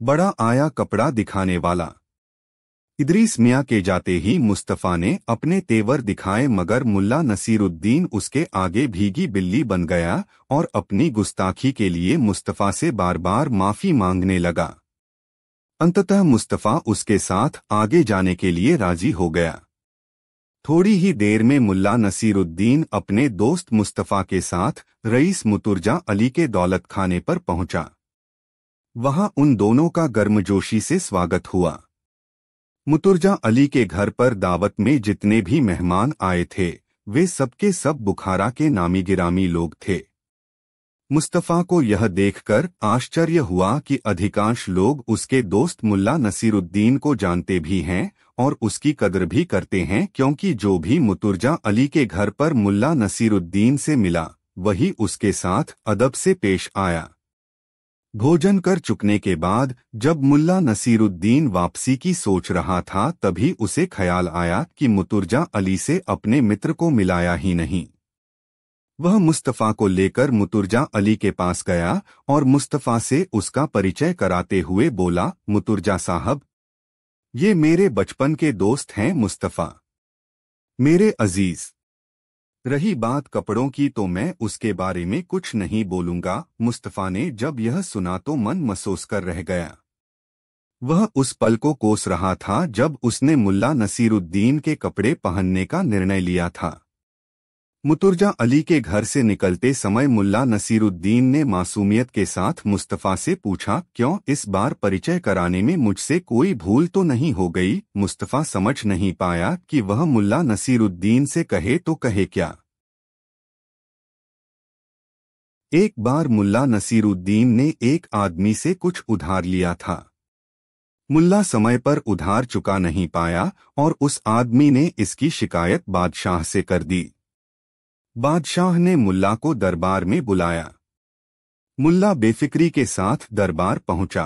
बड़ा आया कपड़ा दिखाने वाला। इदरीस मियां के जाते ही मुस्तफा ने अपने तेवर दिखाए, मगर मुल्ला नसीरुद्दीन उसके आगे भीगी बिल्ली बन गया और अपनी गुस्ताखी के लिए मुस्तफा से बार बार माफी मांगने लगा। अंततः मुस्तफा उसके साथ आगे जाने के लिए राजी हो गया। थोड़ी ही देर में मुल्ला नसीरुद्दीन अपने दोस्त मुस्तफा के साथ रईस मुतुर्जा अली के दौलत खाने पर पहुंचा। वहां उन दोनों का गर्मजोशी से स्वागत हुआ। मुतुर्जा अली के घर पर दावत में जितने भी मेहमान आए थे, वे सबके सब बुखारा के नामी गिरामी लोग थे। मुस्तफा को यह देखकर आश्चर्य हुआ कि अधिकांश लोग उसके दोस्त मुल्ला नसीरुद्दीन को जानते भी हैं और उसकी कदर भी करते हैं, क्योंकि जो भी मुतुर्जा अली के घर पर मुल्ला नसीरुद्दीन से मिला, वही उसके साथ अदब से पेश आया। भोजन कर चुकने के बाद जब मुल्ला नसीरुद्दीन वापसी की सोच रहा था तभी उसे ख्याल आया कि मुतुर्जा अली से अपने मित्र को मिलाया ही नहीं। वह मुस्तफ़ा को लेकर मुतुर्जा अली के पास गया और मुस्तफ़ा से उसका परिचय कराते हुए बोला, मुतुर्जा साहब, ये मेरे बचपन के दोस्त हैं मुस्तफ़ा, मेरे अजीज। रही बात कपड़ों की तो मैं उसके बारे में कुछ नहीं बोलूंगा। मुस्तफ़ा ने जब यह सुना तो मन महसूस कर रह गया। वह उस पल को कोस रहा था जब उसने मुल्ला नसीरुद्दीन के कपड़े पहनने का निर्णय लिया था। मुतुर्जा अली के घर से निकलते समय मुल्ला नसीरुद्दीन ने मासूमियत के साथ मुस्तफ़ा से पूछा, क्यों इस बार परिचय कराने में मुझसे कोई भूल तो नहीं हो गई? मुस्तफ़ा समझ नहीं पाया कि वह मुल्ला नसीरुद्दीन से कहे तो कहे क्या। एक बार मुल्ला नसीरुद्दीन ने एक आदमी से कुछ उधार लिया था। मुल्ला समय पर उधार चुका नहीं पाया और उस आदमी ने इसकी शिकायत बादशाह से कर दी। बादशाह ने मुल्ला को दरबार में बुलाया। मुल्ला बेफिक्री के साथ दरबार पहुंचा।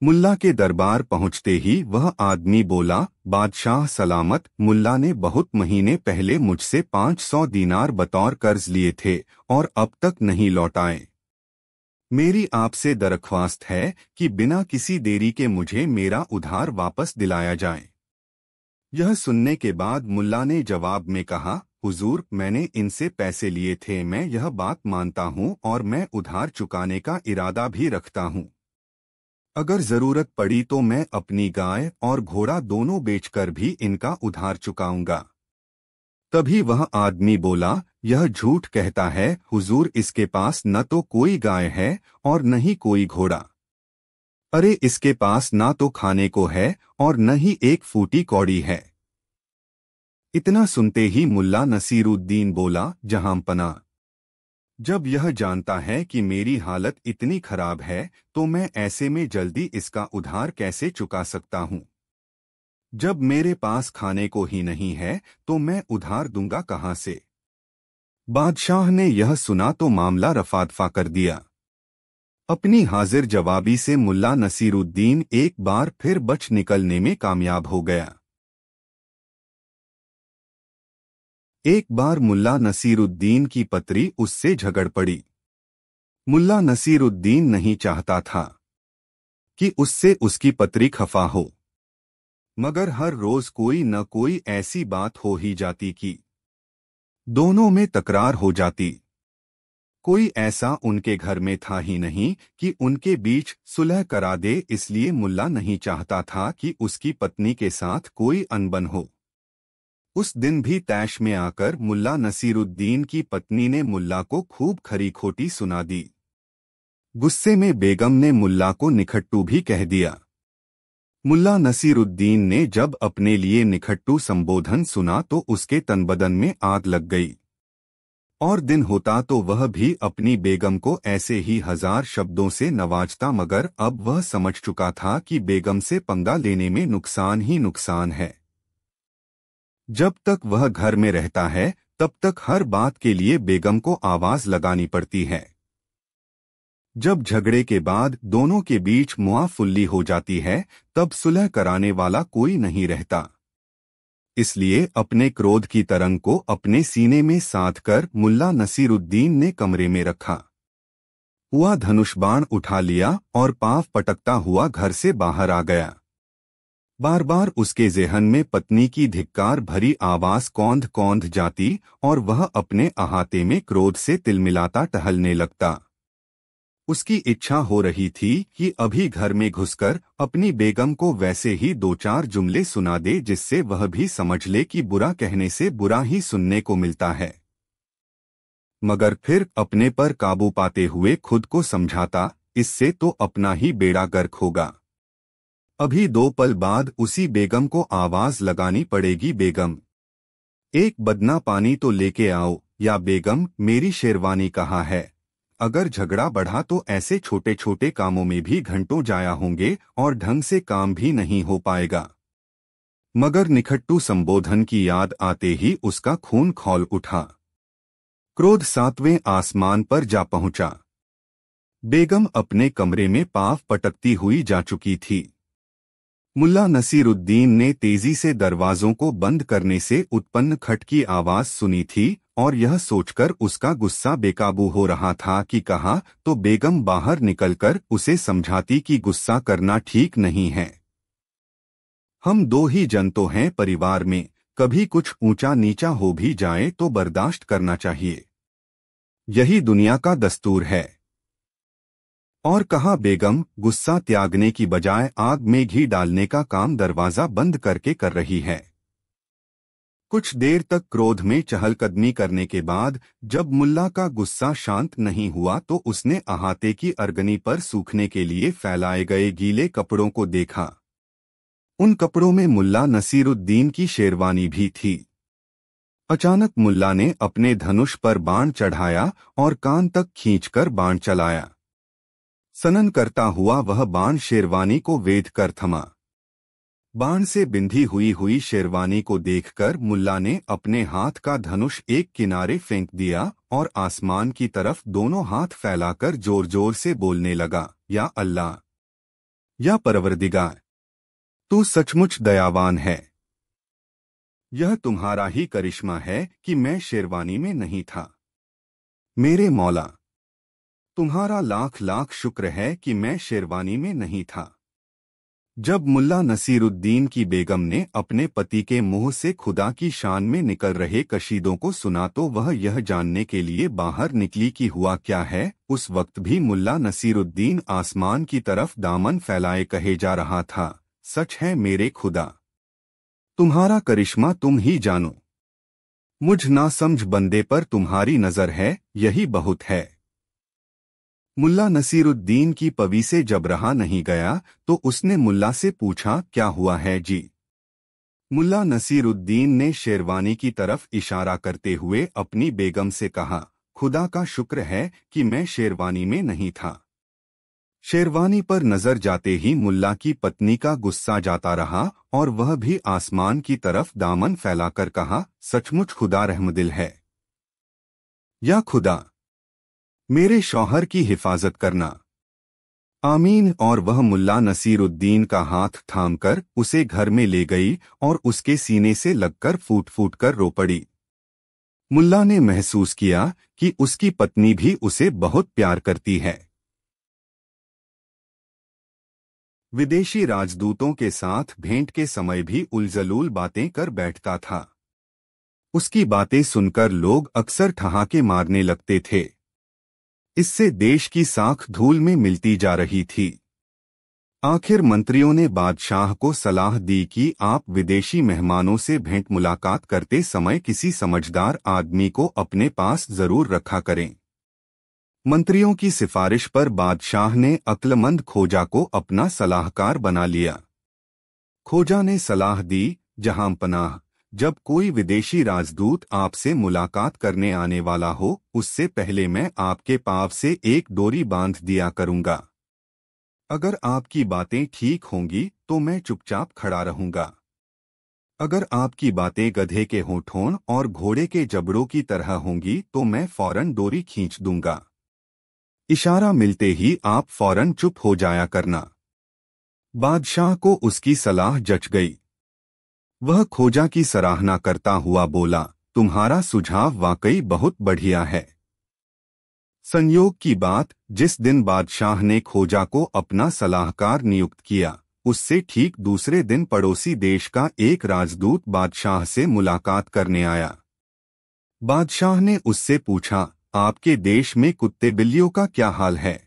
मुल्ला के दरबार पहुंचते ही वह आदमी बोला, बादशाह सलामत, मुल्ला ने बहुत महीने पहले मुझसे 500 दीनार बतौर कर्ज लिए थे और अब तक नहीं लौटाए। मेरी आपसे दरख्वास्त है कि बिना किसी देरी के मुझे मेरा उधार वापस दिलाया जाए। यह सुनने के बाद मुल्ला ने जवाब में कहा, हुजूर, मैंने इनसे पैसे लिए थे, मैं यह बात मानता हूँ और मैं उधार चुकाने का इरादा भी रखता हूँ। अगर जरूरत पड़ी तो मैं अपनी गाय और घोड़ा दोनों बेचकर भी इनका उधार चुकाऊंगा। तभी वह आदमी बोला, यह झूठ कहता है हुजूर, इसके पास न तो कोई गाय है और न ही कोई घोड़ा। अरे इसके पास ना तो खाने को है और न ही एक फूटी कौड़ी है। इतना सुनते ही मुल्ला नसीरुद्दीन बोला, जहांपना, जब यह जानता है कि मेरी हालत इतनी खराब है तो मैं ऐसे में जल्दी इसका उधार कैसे चुका सकता हूँ। जब मेरे पास खाने को ही नहीं है तो मैं उधार दूंगा कहाँ से। बादशाह ने यह सुना तो मामला रफा-दफा कर दिया। अपनी हाजिर जवाबी से मुल्ला नसीरुद्दीन एक बार फिर बच निकलने में कामयाब हो गया। एक बार मुल्ला नसीरुद्दीन की पत्री उससे झगड़ पड़ी। मुल्ला नसीरुद्दीन नहीं चाहता था कि उससे उसकी पत्री खफा हो, मगर हर रोज कोई न कोई ऐसी बात हो ही जाती कि दोनों में तकरार हो जाती। कोई ऐसा उनके घर में था ही नहीं कि उनके बीच सुलह करा दे, इसलिए मुल्ला नहीं चाहता था कि उसकी पत्नी के साथ कोई अनबन हो। उस दिन भी तैश में आकर मुल्ला नसीरुद्दीन की पत्नी ने मुल्ला को खूब खरी खोटी सुना दी। गुस्से में बेगम ने मुल्ला को निखट्टू भी कह दिया। मुल्ला नसीरुद्दीन ने जब अपने लिए निखट्टू संबोधन सुना तो उसके तनबदन में आग लग गई और दिन होता तो वह भी अपनी बेगम को ऐसे ही 1000 शब्दों से नवाजता, मगर अब वह समझ चुका था कि बेगम से पंगा लेने में नुकसान ही नुकसान है। जब तक वह घर में रहता है तब तक हर बात के लिए बेगम को आवाज लगानी पड़ती है। जब झगड़े के बाद दोनों के बीच मुआफुल्ली हो जाती है तब सुलह कराने वाला कोई नहीं रहता। इसलिए अपने क्रोध की तरंग को अपने सीने में साध कर मुल्ला नसीरुद्दीन ने कमरे में रखा हुआ धनुष बाण उठा लिया और पांव पटकता हुआ घर से बाहर आ गया। बार बार उसके ज़हन में पत्नी की धिक्कार भरी आवाज कौंध कौंध जाती और वह अपने अहाते में क्रोध से तिलमिलाता टहलने लगता। उसकी इच्छा हो रही थी कि अभी घर में घुसकर अपनी बेगम को वैसे ही 2-4 जुमले सुना दे जिससे वह भी समझ ले कि बुरा कहने से बुरा ही सुनने को मिलता है, मगर फिर अपने पर काबू पाते हुए खुद को समझाता, इससे तो अपना ही बेड़ा गर्क होगा। अभी 2 पल बाद उसी बेगम को आवाज लगानी पड़ेगी, बेगम एक बदना पानी तो लेके आओ, या बेगम मेरी शेरवानी कहाँ है। अगर झगड़ा बढ़ा तो ऐसे छोटे छोटे कामों में भी घंटों जाया होंगे और ढंग से काम भी नहीं हो पाएगा। मगर निखट्टू संबोधन की याद आते ही उसका खून खौल उठा। क्रोध 7वें आसमान पर जा पहुंचा। बेगम अपने कमरे में पाँव पटकती हुई जा चुकी थी। मुल्ला नसीरुद्दीन ने तेजी से दरवाजों को बंद करने से उत्पन्न खट की आवाज सुनी थी और यह सोचकर उसका गुस्सा बेकाबू हो रहा था कि कहा तो बेगम बाहर निकलकर उसे समझाती कि गुस्सा करना ठीक नहीं है। हम दो ही जन तो हैं परिवार में, कभी कुछ ऊंचा नीचा हो भी जाए तो बर्दाश्त करना चाहिए, यही दुनिया का दस्तूर है। और कहा बेगम गुस्सा त्यागने की बजाय आग में घी डालने का काम दरवाजा बंद करके कर रही है। कुछ देर तक क्रोध में चहलकदमी करने के बाद जब मुल्ला का गुस्सा शांत नहीं हुआ तो उसने अहाते की अरगनी पर सूखने के लिए फैलाए गए गीले कपड़ों को देखा। उन कपड़ों में मुल्ला नसीरुद्दीन की शेरवानी भी थी। अचानक मुल्ला ने अपने धनुष पर बाण चढ़ाया और कान तक खींचकर बाण चलाया। सनन करता हुआ वह बाण शेरवानी को वेध कर थमा। बाण से बिंधी हुई शेरवानी को देखकर मुल्ला ने अपने हाथ का धनुष एक किनारे फेंक दिया और आसमान की तरफ दोनों हाथ फैलाकर जोर जोर से बोलने लगा, या अल्लाह, या परवरदिगार, तू सचमुच दयावान है। यह तुम्हारा ही करिश्मा है कि मैं शेरवानी में नहीं था। मेरे मौला, तुम्हारा लाख लाख शुक्र है कि मैं शेरवानी में नहीं था। जब मुल्ला नसीरुद्दीन की बेगम ने अपने पति के मुंह से खुदा की शान में निकल रहे कशीदों को सुना तो वह यह जानने के लिए बाहर निकली कि हुआ क्या है। उस वक्त भी मुल्ला नसीरुद्दीन आसमान की तरफ दामन फैलाए कहे जा रहा था, सच है मेरे खुदा, तुम्हारा करिश्मा तुम ही जानो। मुझ नासमझ बंदे पर तुम्हारी नजर है, यही बहुत है। मुल्ला नसीरुद्दीन की पवी से जब रहा नहीं गया तो उसने मुल्ला से पूछा, क्या हुआ है जी? मुल्ला नसीरुद्दीन ने शेरवानी की तरफ इशारा करते हुए अपनी बेगम से कहा, खुदा का शुक्र है कि मैं शेरवानी में नहीं था। शेरवानी पर नजर जाते ही मुल्ला की पत्नी का गुस्सा जाता रहा और वह भी आसमान की तरफ दामन फैलाकर कहा, सचमुच खुदा रहमदिल है। या खुदा, मेरे शौहर की हिफाजत करना। आमीन। और वह मुल्ला नसीरुद्दीन का हाथ थामकर उसे घर में ले गई और उसके सीने से लगकर फूट फूट कर रो पड़ी। मुल्ला ने महसूस किया कि उसकी पत्नी भी उसे बहुत प्यार करती है। विदेशी राजदूतों के साथ भेंट के समय भी उलझलूल बातें कर बैठता था। उसकी बातें सुनकर लोग अक्सर ठहाके मारने लगते थे। इससे देश की साख धूल में मिलती जा रही थी। आखिर मंत्रियों ने बादशाह को सलाह दी कि आप विदेशी मेहमानों से भेंट मुलाकात करते समय किसी समझदार आदमी को अपने पास जरूर रखा करें। मंत्रियों की सिफारिश पर बादशाह ने अक्लमंद खोजा को अपना सलाहकार बना लिया। खोजा ने सलाह दी, जहांपनाह, जब कोई विदेशी राजदूत आपसे मुलाकात करने आने वाला हो उससे पहले मैं आपके पाँव से एक डोरी बांध दिया करूंगा। अगर आपकी बातें ठीक होंगी तो मैं चुपचाप खड़ा रहूंगा। अगर आपकी बातें गधे के होठों और घोड़े के जबड़ों की तरह होंगी तो मैं फौरन डोरी खींच दूंगा। इशारा मिलते ही आप फौरन चुप हो जाया करना। बादशाह को उसकी सलाह जच गई। वह खोजा की सराहना करता हुआ बोला, तुम्हारा सुझाव वाकई बहुत बढ़िया है। संयोग की बात, जिस दिन बादशाह ने खोजा को अपना सलाहकार नियुक्त किया उससे ठीक दूसरे दिन पड़ोसी देश का एक राजदूत बादशाह से मुलाकात करने आया। बादशाह ने उससे पूछा, आपके देश में कुत्ते बिल्लियों का क्या हाल है?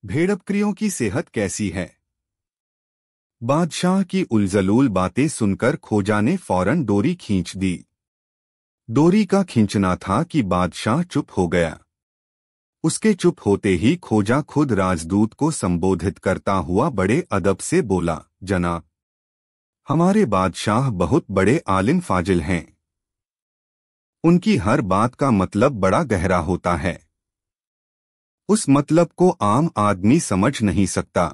भेड़बकरियों की सेहत कैसी है? बादशाह की उलझलूल बातें सुनकर खोजा ने फौरन डोरी खींच दी। डोरी का खींचना था कि बादशाह चुप हो गया। उसके चुप होते ही खोजा खुद राजदूत को संबोधित करता हुआ बड़े अदब से बोला, जनाब, हमारे बादशाह बहुत बड़े आलिम फाजिल हैं। उनकी हर बात का मतलब बड़ा गहरा होता है। उस मतलब को आम आदमी समझ नहीं सकता।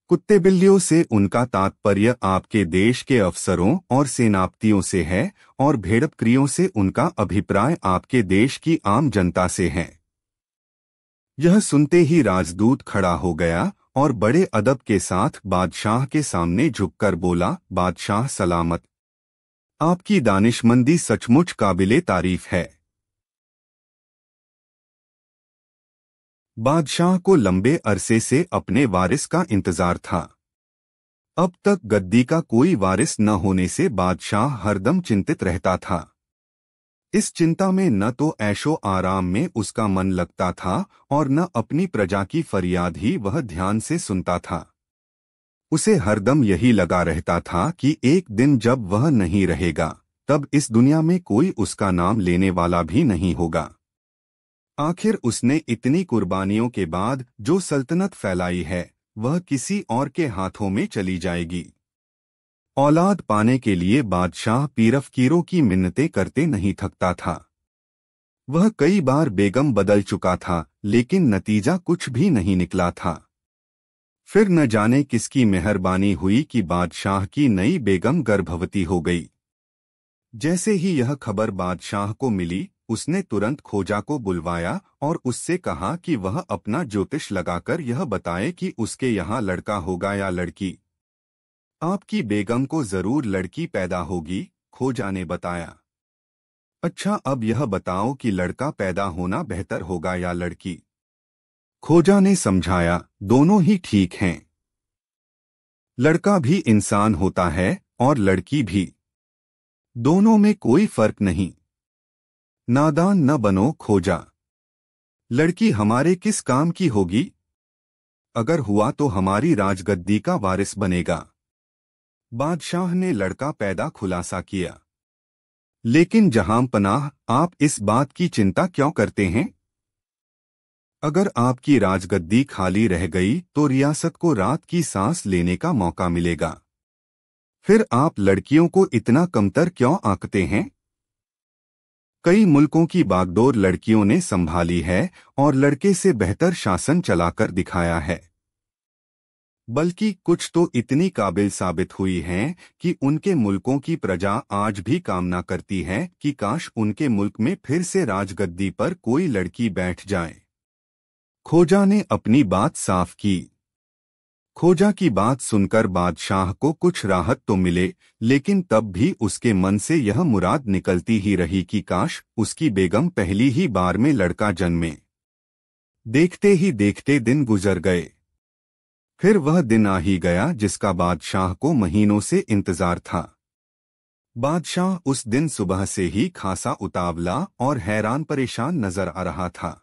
कुत्ते बिल्लियों से उनका तात्पर्य आपके देश के अफसरों और सेनापतियों से है और भेड़बकरियों से उनका अभिप्राय आपके देश की आम जनता से है। यह सुनते ही राजदूत खड़ा हो गया और बड़े अदब के साथ बादशाह के सामने झुककर बोला, बादशाह सलामत। आपकी दानिशमंदी सचमुच काबिले तारीफ है। बादशाह को लंबे अरसे से अपने वारिस का इंतजार था। अब तक गद्दी का कोई वारिस न होने से बादशाह हरदम चिंतित रहता था। इस चिंता में न तो ऐशो आराम में उसका मन लगता था और न अपनी प्रजा की फरियाद ही वह ध्यान से सुनता था। उसे हरदम यही लगा रहता था कि एक दिन जब वह नहीं रहेगा तब इस दुनिया में कोई उसका नाम लेने वाला भी नहीं होगा। आखिर उसने इतनी कुर्बानियों के बाद जो सल्तनत फैलाई है वह किसी और के हाथों में चली जाएगी। औलाद पाने के लिए बादशाह पीरफकीरों की मिन्नतें करते नहीं थकता था। वह कई बार बेगम बदल चुका था लेकिन नतीजा कुछ भी नहीं निकला था। फिर न जाने किसकी मेहरबानी हुई कि बादशाह की नई बेगम गर्भवती हो गई। जैसे ही यह खबर बादशाह को मिली उसने तुरंत खोजा को बुलवाया और उससे कहा कि वह अपना ज्योतिष लगाकर यह बताए कि उसके यहाँ लड़का होगा या लड़की। आपकी बेगम को जरूर लड़की पैदा होगी, खोजा ने बताया। अच्छा, अब यह बताओ कि लड़का पैदा होना बेहतर होगा या लड़की। खोजा ने समझाया, दोनों ही ठीक हैं। लड़का भी इंसान होता है और लड़की भी, दोनों में कोई फर्क नहीं। नादान न बनो खोजा, लड़की हमारे किस काम की होगी? अगर हुआ तो हमारी राजगद्दी का वारिस बनेगा। बादशाह ने लड़का पैदा खुलासा किया। लेकिन जहां पनाह, आप इस बात की चिंता क्यों करते हैं? अगर आपकी राजगद्दी खाली रह गई तो रियासत को रात की सांस लेने का मौका मिलेगा। फिर आप लड़कियों को इतना कमतर क्यों आंकते हैं? कई मुल्कों की बागडोर लड़कियों ने संभाली है और लड़के से बेहतर शासन चलाकर दिखाया है। बल्कि कुछ तो इतनी काबिल साबित हुई हैं कि उनके मुल्कों की प्रजा आज भी कामना करती है कि काश उनके मुल्क में फिर से राजगद्दी पर कोई लड़की बैठ जाए। खोजा ने अपनी बात साफ की। खोजा की बात सुनकर बादशाह को कुछ राहत तो मिले, लेकिन तब भी उसके मन से यह मुराद निकलती ही रही कि काश उसकी बेगम पहली ही बार में लड़का जन्मे। देखते ही देखते दिन गुजर गए। फिर वह दिन आ ही गया जिसका बादशाह को महीनों से इंतजार था। बादशाह उस दिन सुबह से ही खासा उतावला और हैरान परेशान नजर आ रहा था।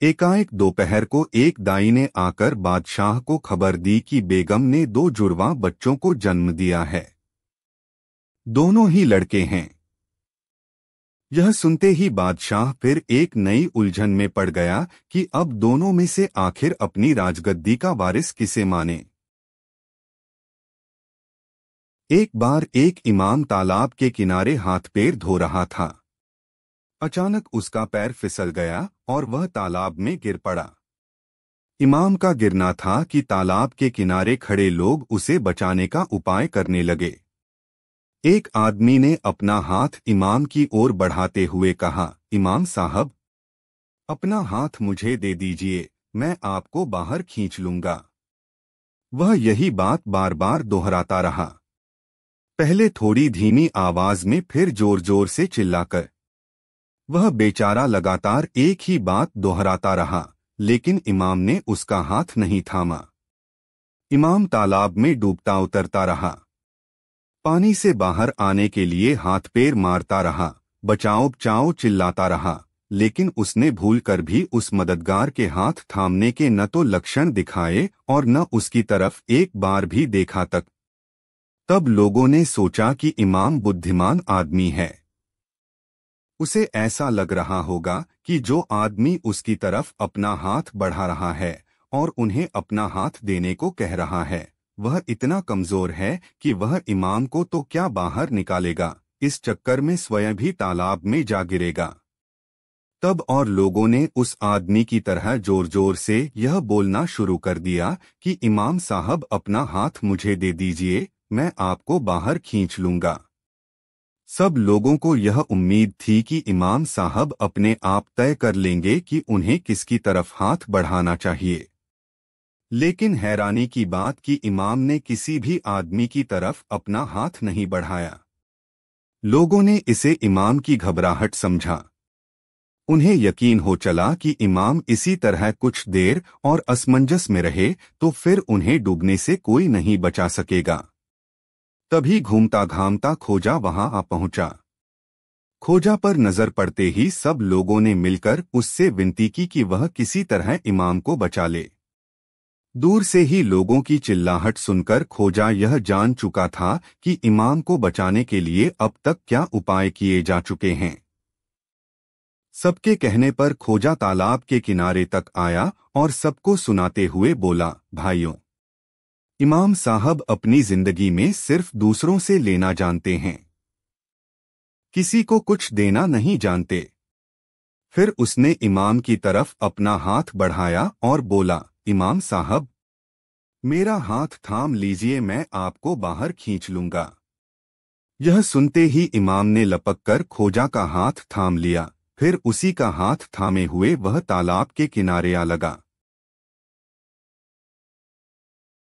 एकाएक दोपहर को एक दाई ने आकर बादशाह को खबर दी कि बेगम ने 2 जुड़वां बच्चों को जन्म दिया है। दोनों ही लड़के हैं। यह सुनते ही बादशाह फिर एक नई उलझन में पड़ गया कि अब दोनों में से आखिर अपनी राजगद्दी का वारिस किसे माने। एक बार एक इमाम तालाब के किनारे हाथ पैर धो रहा था। अचानक उसका पैर फिसल गया और वह तालाब में गिर पड़ा। इमाम का गिरना था कि तालाब के किनारे खड़े लोग उसे बचाने का उपाय करने लगे। एक आदमी ने अपना हाथ इमाम की ओर बढ़ाते हुए कहा, इमाम साहब, अपना हाथ मुझे दे दीजिए, मैं आपको बाहर खींच लूंगा। वह यही बात बार बार दोहराता रहा, पहले थोड़ी धीमी आवाज में, फिर जोर जोर से चिल्लाकर। वह बेचारा लगातार एक ही बात दोहराता रहा, लेकिन इमाम ने उसका हाथ नहीं थामा। इमाम तालाब में डूबता उतरता रहा। पानी से बाहर आने के लिए हाथ पैर मारता रहा, बचाओ बचाओ चिल्लाता रहा, लेकिन उसने भूलकर भी उस मददगार के हाथ थामने के न तो लक्षण दिखाए और न उसकी तरफ एक बार भी देखा तक। तब लोगों ने सोचा कि इमाम बुद्धिमान आदमी है। उसे ऐसा लग रहा होगा कि जो आदमी उसकी तरफ अपना हाथ बढ़ा रहा है और उन्हें अपना हाथ देने को कह रहा है, वह इतना कमजोर है कि वह इमाम को तो क्या बाहर निकालेगा, इस चक्कर में स्वयं भी तालाब में जा गिरेगा। तब और लोगों ने उस आदमी की तरह जोर जोर से यह बोलना शुरू कर दिया कि इमाम साहब, अपना हाथ मुझे दे दीजिए, मैं आपको बाहर खींच लूंगा। सब लोगों को यह उम्मीद थी कि इमाम साहब अपने आप तय कर लेंगे कि उन्हें किसकी तरफ हाथ बढ़ाना चाहिए। लेकिन हैरानी की बात कि इमाम ने किसी भी आदमी की तरफ अपना हाथ नहीं बढ़ाया। लोगों ने इसे इमाम की घबराहट समझा। उन्हें यकीन हो चला कि इमाम इसी तरह कुछ देर और असमंजस में रहे तो फिर उन्हें डूबने से कोई नहीं बचा सकेगा। तभी घूमता घामता खोजा वहां आ पहुंचा। खोजा पर नजर पड़ते ही सब लोगों ने मिलकर उससे विनती की कि वह किसी तरह इमाम को बचा ले। दूर से ही लोगों की चिल्लाहट सुनकर खोजा यह जान चुका था कि इमाम को बचाने के लिए अब तक क्या उपाय किए जा चुके हैं। सबके कहने पर खोजा तालाब के किनारे तक आया और सबको सुनाते हुए बोला, भाइयों, इमाम साहब अपनी जिंदगी में सिर्फ दूसरों से लेना जानते हैं, किसी को कुछ देना नहीं जानते। फिर उसने इमाम की तरफ अपना हाथ बढ़ाया और बोला, इमाम साहब, मेरा हाथ थाम लीजिए, मैं आपको बाहर खींच लूंगा। यह सुनते ही इमाम ने लपक कर खोजा का हाथ थाम लिया। फिर उसी का हाथ थामे हुए वह तालाब के किनारे आ लगा।